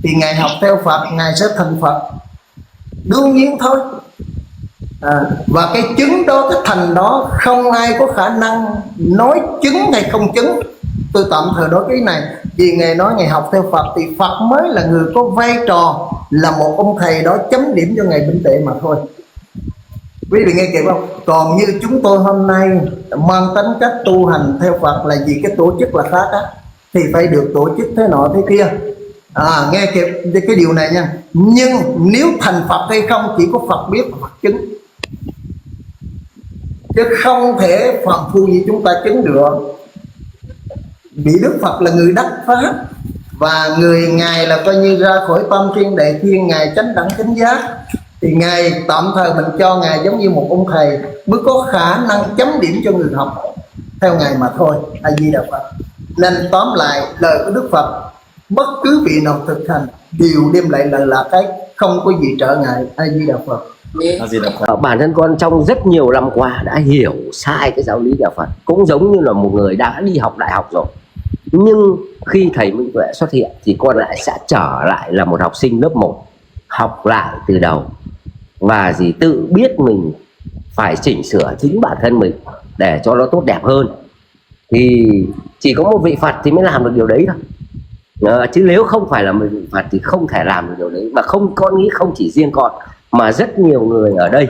Thì Ngài học theo Phật, Ngài sẽ thành Phật đương nhiên thôi. Và cái chứng đó, cái thành đó không ai có khả năng nói chứng hay không chứng. Tôi tạm thời nói cái này vì Ngài nói Ngài học theo Phật thì Phật mới là người có vai trò là một ông thầy đó chấm điểm cho Ngài Minh Tệ mà thôi. Quý vị nghe kịp không? Còn như chúng tôi hôm nay mang tính cách tu hành theo Phật là vì cái tổ chức là khác á, thì phải được tổ chức thế nọ thế kia. Nghe kịp cái điều này nha. Nhưng nếu thành Phật hay không chỉ có Phật biết và Phật chứng, chứ không thể phàm phu như chúng ta chứng được. Vì Đức Phật là người đắc pháp, và Ngài là coi như ra khỏi tam thiên đại thiên, Ngài chánh đẳng chánh giác, thì Ngài tạm thời mình cho Ngài giống như một ông thầy mới có khả năng chấm điểm cho người học theo Ngài mà thôi. A Di Đà Phật. Nên tóm lại lời của Đức Phật, bất cứ vị nào thực hành đều đem lại là cái không có gì trở ngại. A Di Đà Phật. Bản thân con trong rất nhiều năm qua đã hiểu sai cái giáo lý đạo Phật, cũng giống như là một người đã đi học đại học rồi, nhưng khi thầy Minh Tuệ xuất hiện thì con lại sẽ trở lại là một học sinh lớp 1, học lại từ đầu và tự biết mình phải chỉnh sửa chính bản thân mình để cho nó tốt đẹp hơn. Thì chỉ có một vị Phật thì mới làm được điều đấy thôi. Chứ nếu không phải là một vị Phật thì không thể làm được điều đấy. Mà không, con nghĩ không chỉ riêng con mà rất nhiều người ở đây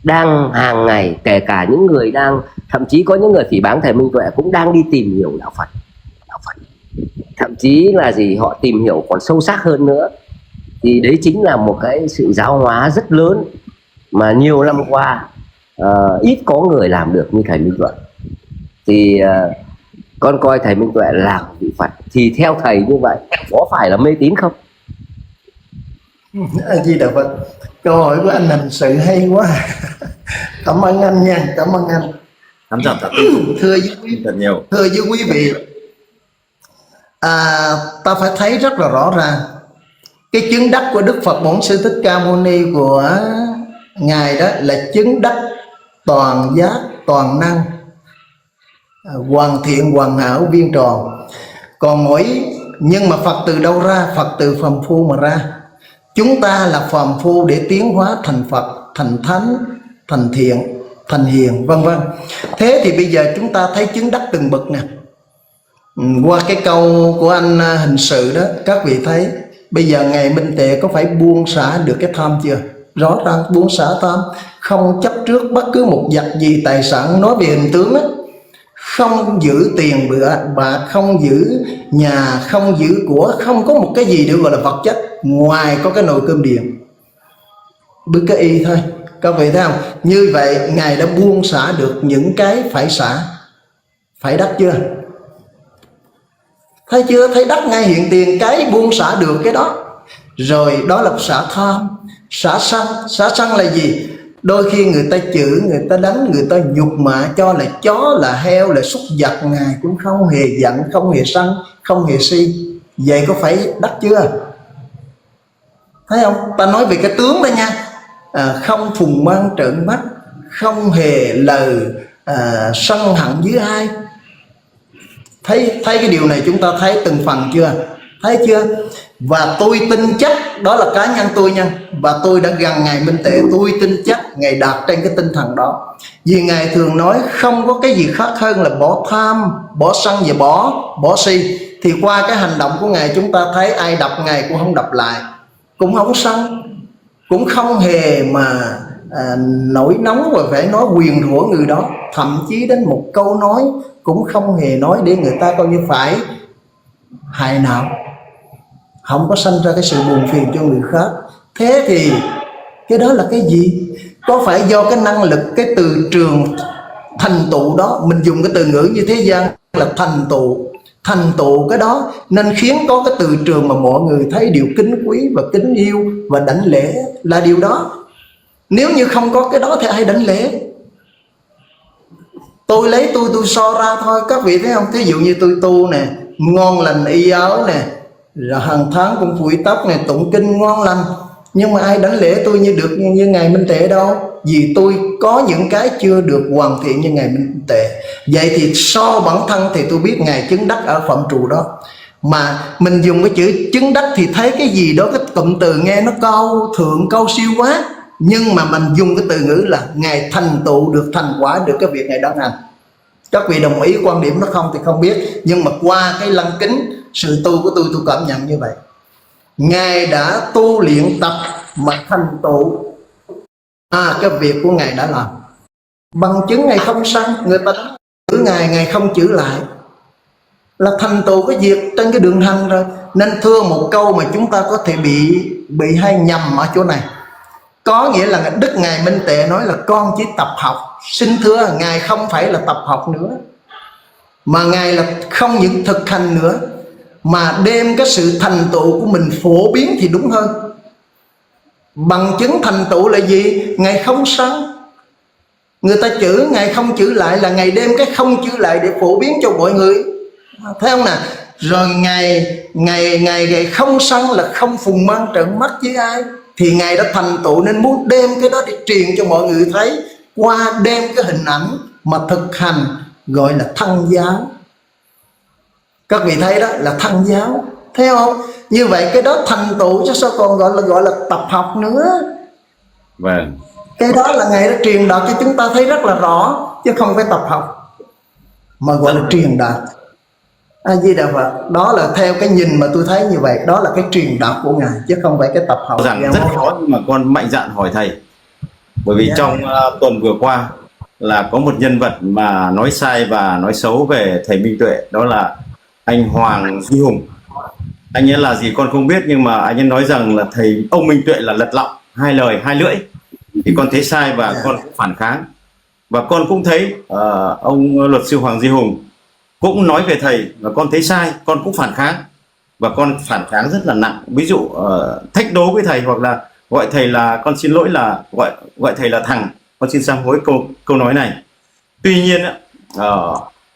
đang hàng ngày, kể cả những người đang, thậm chí có những người phỉ báng thầy Minh Tuệ cũng đang đi tìm hiểu đạo Phật. Thậm chí là họ tìm hiểu còn sâu sắc hơn nữa. Thì đấy chính là một cái sự giáo hóa rất lớn mà nhiều năm qua ít có người làm được như thầy Minh Tuệ. Thì con coi thầy Minh Tuệ là vị Phật, thì theo thầy như vậy có phải là mê tín không? A Di Đà Phật. Câu hỏi của anh Hình Sự hay quá. Cảm ơn anh nha, cảm ơn anh. Thưa với quý vị, ta phải thấy rất là rõ ràng cái chứng đắc của Đức Phật Bổn Sư Thích Ca Mâu Ni của Ngài đó là chứng đắc toàn giác, toàn năng, hoàn thiện, hoàn hảo, viên tròn. Còn nhưng mà Phật từ đâu ra? Phật từ phàm phu mà ra. Chúng ta là phàm phu để tiến hóa thành Phật, thành thánh, thành thiện, thành hiền, vân vân. Thế thì bây giờ chúng ta thấy chứng đắc từng bậc nè. Qua cái câu của anh Hình Sự đó, các vị thấy bây giờ Ngài Minh Tệ có phải buông xả được cái tham chưa? Rõ ràng buông xả tham, không chấp trước bất cứ một vật gì tài sản. Nói về hình tướng á, không giữ tiền bạc, không giữ nhà, không giữ của, không có một cái gì được gọi là vật chất ngoài có cái nồi cơm điện, bữa cái y thôi. Các vị thấy không? Như vậy Ngài đã buông xả được những cái phải xả. Phải đắc chưa? Thấy chưa? Thấy đắc ngay hiện tiền cái buông xả được cái đó. Rồi đó là xả tham, xả sân. Xả sân là gì? Đôi khi người ta chửi, người ta đánh, người ta nhục mạ, cho là chó, là heo, là súc vật, Ngài cũng không hề giận, không hề sân, không hề si. Vậy có phải đắc chưa? Thấy không? Ta nói về cái tướng đó nha. Không phùng mang trợn mắt, không hề lời sân hận với ai. Thấy cái điều này chúng ta thấy từng phần chưa? Thấy chưa? Và tôi tin chắc, đó là cá nhân tôi nha, và tôi đã gần Ngài Minh Tuệ, tôi tin chắc Ngài đạt trên cái tinh thần đó. Vì Ngài thường nói không có cái gì khác hơn là bỏ tham, bỏ sân và bỏ si. Thì qua cái hành động của Ngài chúng ta thấy ai đập Ngài cũng không đập lại, cũng không sân, cũng không hề mà nổi nóng và phải nói quyền rủa người đó. Thậm chí đến một câu nói cũng không hề nói để người ta coi như phải hại nào, không có sanh ra cái sự buồn phiền cho người khác. Thế thì cái đó là cái gì? Có phải do cái năng lực, cái từ trường thành tựu đó, mình dùng cái từ ngữ như thế gian là thành tựu cái đó, nên khiến có cái từ trường mà mọi người thấy điều kính quý và kính yêu và đảnh lễ là điều đó. Nếu như không có cái đó thì ai đảnh lễ? Tôi lấy tôi so ra thôi, các vị thấy không? Thí dụ như tôi tu nè, ngon lành y áo nè, rồi hàng tháng cũng phủi tóc nè, tụng kinh ngon lành, nhưng mà ai đảnh lễ tôi như được như Ngài Minh Tuệ đâu? Vì tôi có những cái chưa được hoàn thiện như Ngài Minh Tuệ. Vậy thì so bản thân thì tôi biết Ngài chứng đắc ở phạm trù đó. Mà mình dùng cái chữ chứng đắc thì thấy cái gì đó, cái cụm từ nghe nó cao thượng, cao siêu quá. Nhưng mà mình dùng cái từ ngữ là Ngài thành tựu được, thành quả được cái việc Ngài đang hành. Các vị đồng ý quan điểm nó không thì không biết, nhưng mà qua cái lăng kính sự tu của tôi cảm nhận như vậy. Ngài đã tu luyện tập mà thành tựu cái việc của Ngài đã làm. Bằng chứng Ngài không sân, người ta chửi Ngài không chửi lại, là thành tựu cái việc trên cái đường hành rồi. Nên thưa một câu mà chúng ta có thể bị hay nhầm ở chỗ này. Có nghĩa là Đức Ngài Minh Tuệ nói là con chỉ tập học. Xin thưa, Ngài không phải là tập học nữa, mà Ngài là không những thực hành nữa, mà đem cái sự thành tựu của mình phổ biến thì đúng hơn. Bằng chứng thành tựu là gì? Ngài không sân. Người ta chửi Ngài không chửi lại, là Ngài đem cái không chửi lại để phổ biến cho mọi người. Thấy không nè? Rồi Ngài không sân là không phùng mang trợn mắt với ai. Thì Ngài đã thành tựu nên muốn đem cái đó để truyền cho mọi người thấy, qua đem cái hình ảnh mà thực hành, gọi là thân giáo. Các vị thấy đó là thân giáo, thấy không? Như vậy cái đó thành tựu chứ sao còn gọi là tập học nữa. Vâng. Cái đó là Ngài đã truyền đạt cho chúng ta thấy rất là rõ, chứ không phải tập học, mà gọi là truyền đạt. A Di Đà Phật. Đó là theo cái nhìn mà tôi thấy như vậy, đó là cái truyền đạt của Ngài, chứ không phải cái tập học. Rằng rất khó, nhưng mà con mạnh dạn hỏi thầy. Bởi vì trong tuần vừa qua là có một nhân vật mà nói sai và nói xấu về thầy Minh Tuệ, đó là anh Hoàng Duy Hùng. Anh ấy là gì con không biết, nhưng mà anh ấy nói rằng là ông Minh Tuệ là lật lọng, hai lời hai lưỡi. Thì con thấy sai và con cũng phản kháng. Và con cũng thấy ông luật sư Hoàng Duy Hùng cũng nói về thầy và con thấy sai, con cũng phản kháng, và con phản kháng rất là nặng. Ví dụ thách đố với thầy, hoặc là gọi thầy là, con xin lỗi là gọi thầy là thằng, con xin sám hối câu nói này. Tuy nhiên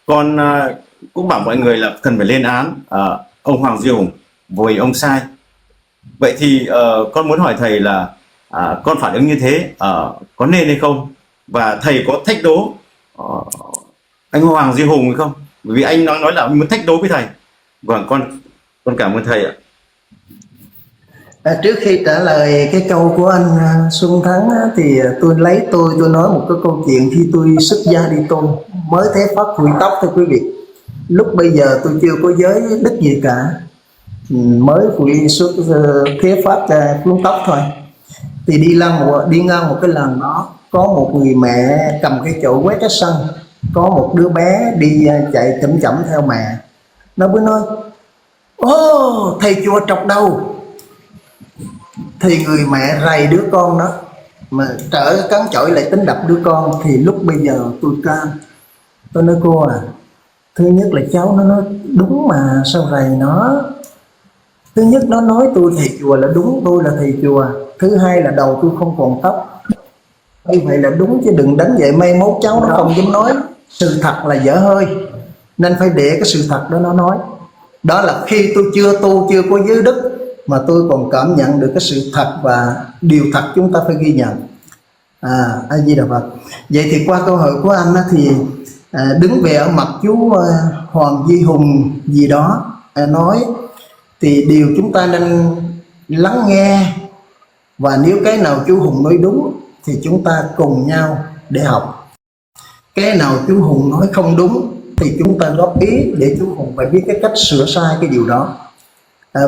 con cũng bảo mọi người là cần phải lên án ông Hoàng Duy Hùng vì ông sai. Vậy thì con muốn hỏi thầy là con phản ứng như thế có nên hay không, và thầy có thách đố anh Hoàng Duy Hùng hay không? Bởi vì anh nói là muốn thách đố với thầy. Vâng, con cảm ơn thầy ạ. Trước khi trả lời cái câu của anh Xuân Thắng thì tôi nói một cái câu chuyện khi tôi xuất gia đi tu, mới thế pháp phủi tóc thôi quý vị. Lúc bây giờ tôi chưa có giới đức gì cả, mới phủi xuất thế pháp phủi tóc thôi. Thì đi ngang một cái lần đó, có một người mẹ cầm cái chổi quét cái sân, có một đứa bé đi chạy chậm chậm theo mẹ. Nó mới nói: ô, thầy chùa trọc đầu. Thì người mẹ rầy đứa con đó, mà trở cắn chổi lại tính đập đứa con. Thì lúc bây giờ tôi can, tôi nói: cô à, thứ nhất là cháu nó nói đúng mà sao rầy nó. Thứ nhất nó nói tôi thầy chùa là đúng, tôi là thầy chùa. Thứ hai là đầu tôi không còn tóc. Như vậy là đúng, chứ đừng đánh vậy mai mốt cháu nó không dám nói. Sự thật là dở hơi, nên phải để cái sự thật đó nó nói. Đó là khi tôi chưa tu, chưa có giới đức, mà tôi còn cảm nhận được cái sự thật, và điều thật chúng ta phải ghi nhận. A Di Đà Phật. Vậy thì qua câu hỏi của anh á, thì đứng về ở mặt chú Hoàng Duy Hùng gì đó nói, thì điều chúng ta nên lắng nghe, và nếu cái nào chú Hùng nói đúng thì chúng ta cùng nhau để học. Cái nào chú Hùng nói không đúng thì chúng ta góp ý để chú Hùng phải biết cái cách sửa sai cái điều đó.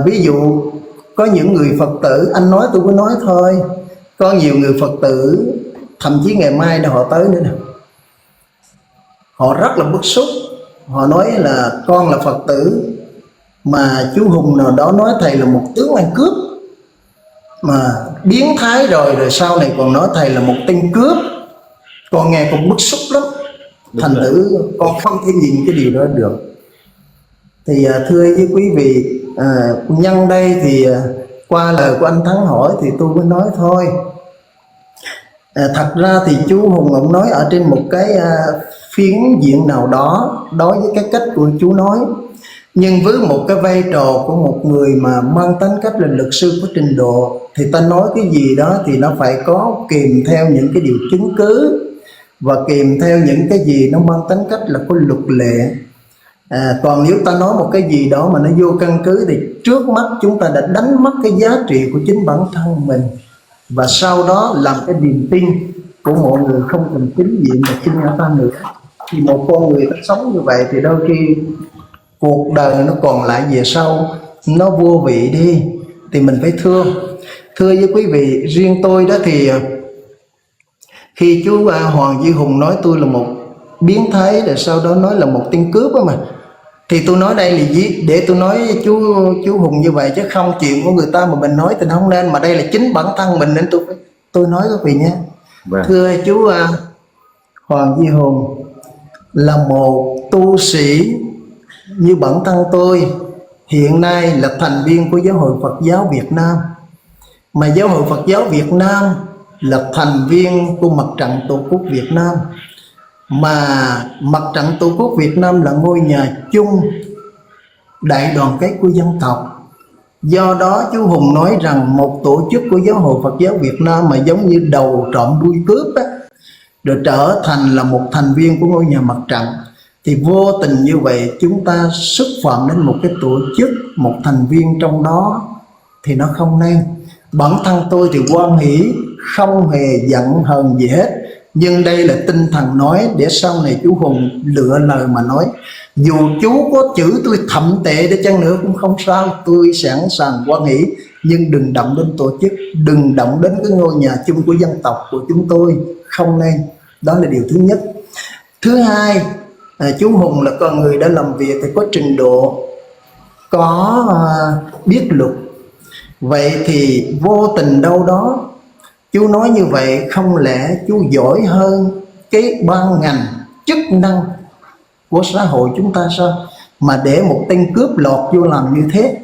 Ví dụ có những người Phật tử, anh nói tôi cứ nói thôi, có nhiều người Phật tử thậm chí ngày mai là họ tới nữa nè, họ rất là bức xúc. Họ nói là con là Phật tử mà chú Hùng nào đó nói thầy là một tướng ăn cướp, mà biến thái rồi sau này còn nói thầy là một tên cướp. Con nghe con bức xúc lắm, thành thử con không thể nhìn cái điều đó được. Thì thưa với quý vị, nhân đây thì qua lời của anh Thắng hỏi thì tôi mới nói thôi. Thật ra thì chú Hùng ông nói ở trên một cái phiến diện nào đó đối với cái cách của chú nói, nhưng với một cái vai trò của một người mà mang tính cách là luật sư có trình độ, thì ta nói cái gì đó thì nó phải có kèm theo những cái điều chứng cứ, và kèm theo những cái gì nó mang tính cách là có luật lệ. Còn nếu ta nói một cái gì đó mà nó vô căn cứ thì trước mắt chúng ta đã đánh mất cái giá trị của chính bản thân mình, và sau đó làm cái niềm tin của mọi người không cần chính diện mà tin ở ta nữa. Thì một con người ta sống như vậy thì đôi khi cuộc đời nó còn lại về sau nó vô vị đi, thì mình phải thưa với quý vị. Riêng tôi đó thì khi chú Hoàng Duy Hùng nói tôi là một biến thái, rồi sau đó nói là một tên cướp đó mà, thì tôi nói đây là gì để tôi nói chú Hùng như vậy, chứ không chuyện của người ta mà mình nói thì không nên, mà đây là chính bản thân mình nên tôi nói quý vị nhé. Thưa chú Hoàng Duy Hùng là một tu sĩ như bản thân tôi, hiện nay là thành viên của Giáo hội Phật giáo Việt Nam, mà Giáo hội Phật giáo Việt Nam là thành viên của Mặt trận Tổ quốc Việt Nam, mà Mặt trận Tổ quốc Việt Nam là ngôi nhà chung đại đoàn kết của dân tộc. Do đó chú Hùng nói rằng một tổ chức của Giáo hội Phật giáo Việt Nam mà giống như đầu trộm đuôi cướp á, rồi trở thành là một thành viên của ngôi nhà mặt trận, thì vô tình như vậy chúng ta xúc phạm đến một cái tổ chức, một thành viên trong đó, thì nó không nên. Bản thân tôi thì hoan hỷ, không hề giận hờn gì hết, nhưng đây là tinh thần nói để sau này chú Hùng lựa lời mà nói. Dù chú có chữ tôi thậm tệ để chăng nữa cũng không sao, tôi sẵn sàng hoan hỷ, nhưng đừng động đến tổ chức, đừng động đến cái ngôi nhà chung của dân tộc của chúng tôi, không nên. Đó là điều thứ nhất. Thứ hai, chú Hùng là con người đã làm việc thì có trình độ, có biết luật. Vậy thì vô tình đâu đó chú nói như vậy, không lẽ chú giỏi hơn cái ban ngành chức năng của xã hội chúng ta sao, mà để một tên cướp lọt vô làm như thế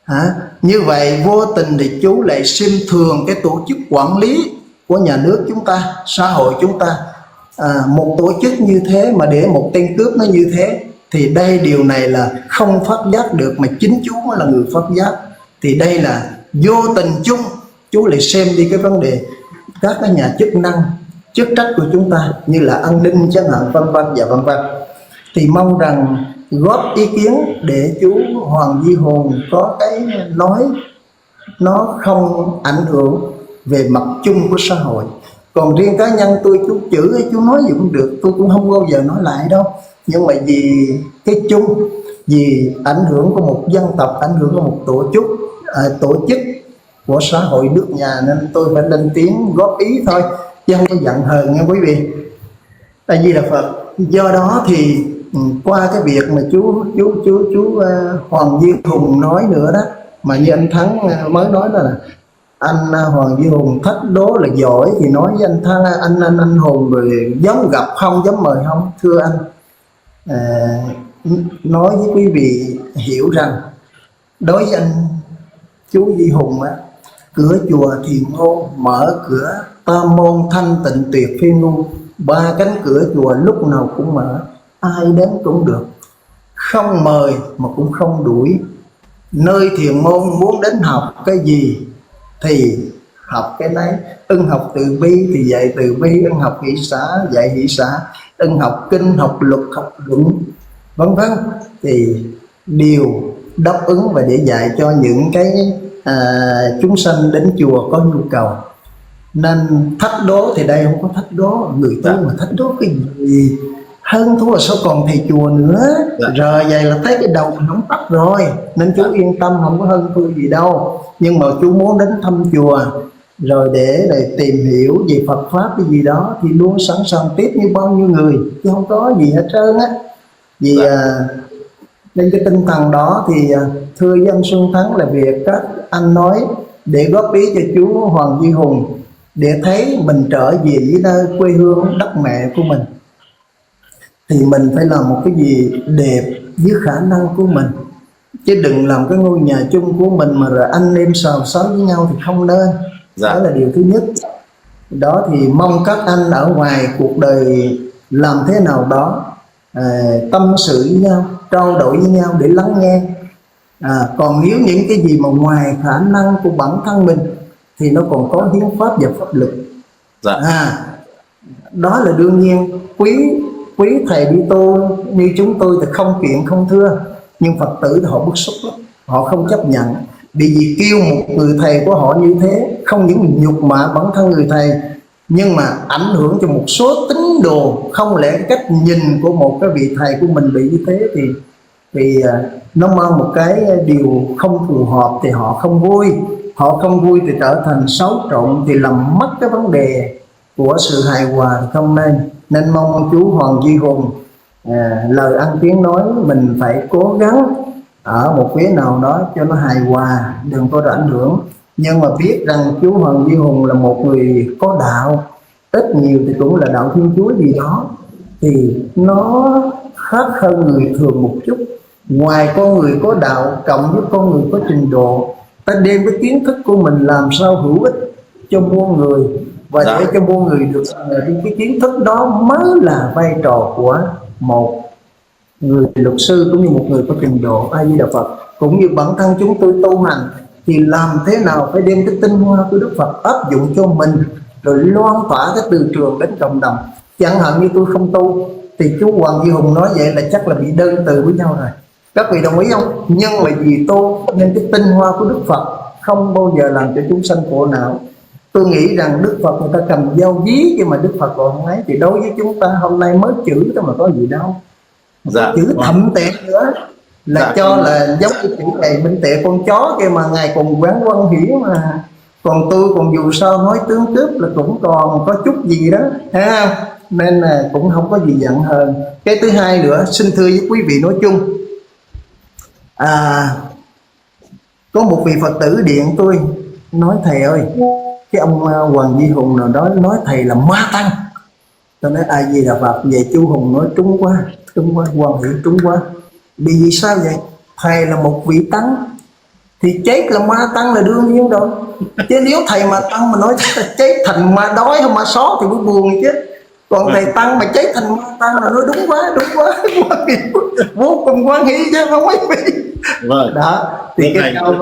hả? Như vậy vô tình thì chú lại xem thường cái tổ chức quản lý của nhà nước chúng ta, xã hội chúng ta. Một tổ chức như thế mà để một tên cướp nó như thế, thì đây điều này là không phát giác được, mà chính chú mới là người phát giác. Thì đây là vô tình chung, chú lại xem đi cái vấn đề các cái nhà chức năng chức trách của chúng ta như là an ninh chẳng hạn, vân vân và vân vân. Thì mong rằng góp ý kiến để chú Hoàng Duy Hùng có cái nói nó không ảnh hưởng về mặt chung của xã hội. Còn riêng cá nhân tôi, chú chữ hay chú nói gì cũng được, tôi cũng không bao giờ nói lại đâu. Nhưng mà vì cái chung, vì ảnh hưởng của một dân tộc, ảnh hưởng của một tổ chức của xã hội nước nhà, nên tôi phải lên tiếng góp ý thôi, chứ không có giận hờn nha quý vị. A Di Đà Phật. Do đó thì qua cái việc mà chú Hoàng Duy Hùng nói nữa đó, mà như anh Thắng mới nói là anh Hoàng Duy Hùng thách đố là giỏi, thì nói với anh Thắng, anh Hùng rồi dám gặp không, dám mời không. Thưa anh, nói với quý vị hiểu rằng đối với anh chú Di Hùng á, cửa chùa Thiền Môn mở cửa tam môn thanh tịnh tuyệt phiên ngu, ba cánh cửa chùa lúc nào cũng mở, ai đến cũng được, không mời mà cũng không đuổi. Nơi Thiền Môn muốn đến học cái gì thì học cái nấy, ưng học từ bi thì dạy từ bi, ưng học hỷ xả dạy hỷ xả, ưng học kinh học luật học luận vân vân, thì đều đáp ứng và để dạy cho những cái chúng sanh đến chùa có nhu cầu. Nên thách đố thì đây không có thách đố người tu, mà thách đố cái gì hơn thua sao còn thầy chùa nữa. Rồi vậy là thấy cái đầu mình không tắt rồi, nên chú yên tâm, không có hơn thua gì đâu. Nhưng mà chú muốn đến thăm chùa rồi để tìm hiểu về Phật pháp cái gì đó thì luôn sẵn sàng tiếp như bao nhiêu người, chứ không có gì hết trơn á. Vì nên cái tinh thần đó thì thưa với anh Xuân Thắng là việc các anh nói để góp ý cho chú Hoàng Duy Hùng, để thấy mình trở về với nơi quê hương đất mẹ của mình thì mình phải làm một cái gì đẹp với khả năng của mình, chứ đừng làm cái ngôi nhà chung của mình mà rồi anh em xào xáo với nhau thì không nên. Đó là điều thứ nhất. Đó thì mong các anh ở ngoài cuộc đời làm thế nào đó tâm sự với nhau, trao đổi với nhau để lắng nghe. Còn nếu những cái gì mà ngoài khả năng của bản thân mình thì nó còn có hiến pháp và pháp luật. Đó là đương nhiên. Quý thầy đi tu như chúng tôi thì không kiện không thưa, nhưng Phật tử thì họ bức xúc lắm, họ không chấp nhận. Vì kêu một người thầy của họ như thế không những nhục mạ bản thân người thầy, nhưng mà ảnh hưởng cho một số tín đồ. Không lẽ cách nhìn của một cái vị thầy của mình bị như thế thì nó mang một cái điều không phù hợp, thì họ không vui. Họ không vui thì trở thành xáo trộn, thì làm mất cái vấn đề của sự hài hòa thì không nên. Nên mong chú Hoàng Duy Hùng lời ăn tiếng nói mình phải cố gắng ở một phía nào đó cho nó hài hòa, đừng có ảnh hưởng. Nhưng mà biết rằng chú Hoàng Duy Hùng là một người có đạo, ít nhiều thì cũng là đạo Thiên Chúa gì đó, thì nó khác hơn người thường một chút. Ngoài con người có đạo cộng với con người có trình độ, ta đem cái kiến thức của mình làm sao hữu ích cho muôn người, và để cho muôn người được cái kiến thức đó mới là vai trò của một người luật sư cũng như một người có trình độ. A Di Đà Phật. Cũng như bản thân chúng tôi tu hành thì làm thế nào phải đem cái tinh hoa của Đức Phật áp dụng cho mình, rồi loan tỏa cái từ trường đến cộng đồng. Chẳng hạn như tôi không tu thì chú Hoàng Duy Hùng nói vậy là chắc là bị đơn từ với nhau rồi. Các vị đồng ý không? Nhưng mà vì tu nên cái tinh hoa của Đức Phật không bao giờ làm cho chúng sanh khổ não. Tôi nghĩ rằng Đức Phật người ta cầm dao dí, nhưng mà Đức Phật còn không ấy. Thì đối với chúng ta hôm nay mới chữ đó mà có gì đâu. Chữ thậm tệ nữa là cho là giống như chữ này bên tệ con chó kia, mà ngày còn quán quan hiển mà. Còn tôi còn dù sao nói tướng cướp là cũng còn có chút gì đó, thấy không? Nên là cũng không có gì giận hơn. Cái thứ hai nữa, xin thưa với quý vị nói chung, có một vị Phật tử điện tôi nói thầy ơi, cái ông Hoàng Duy Hùng nào đó nói thầy là ma tăng. Tôi nói A Di Đà Phật. Vậy chú Hùng nói trúng quá, Hoàng Hiển trúng quá. Vì sao vậy? Thầy là một vị tăng thì chết là ma tăng là đương nhiên rồi. Chứ nếu thầy mà tăng mà nói chết thành ma đói hay ma só thì mới buồn chứ. Còn thầy tăng mà chết thành ma tăng là nói đúng quá. Vô cùng quan hỷ chứ không mấy vị. Đó thì cái câu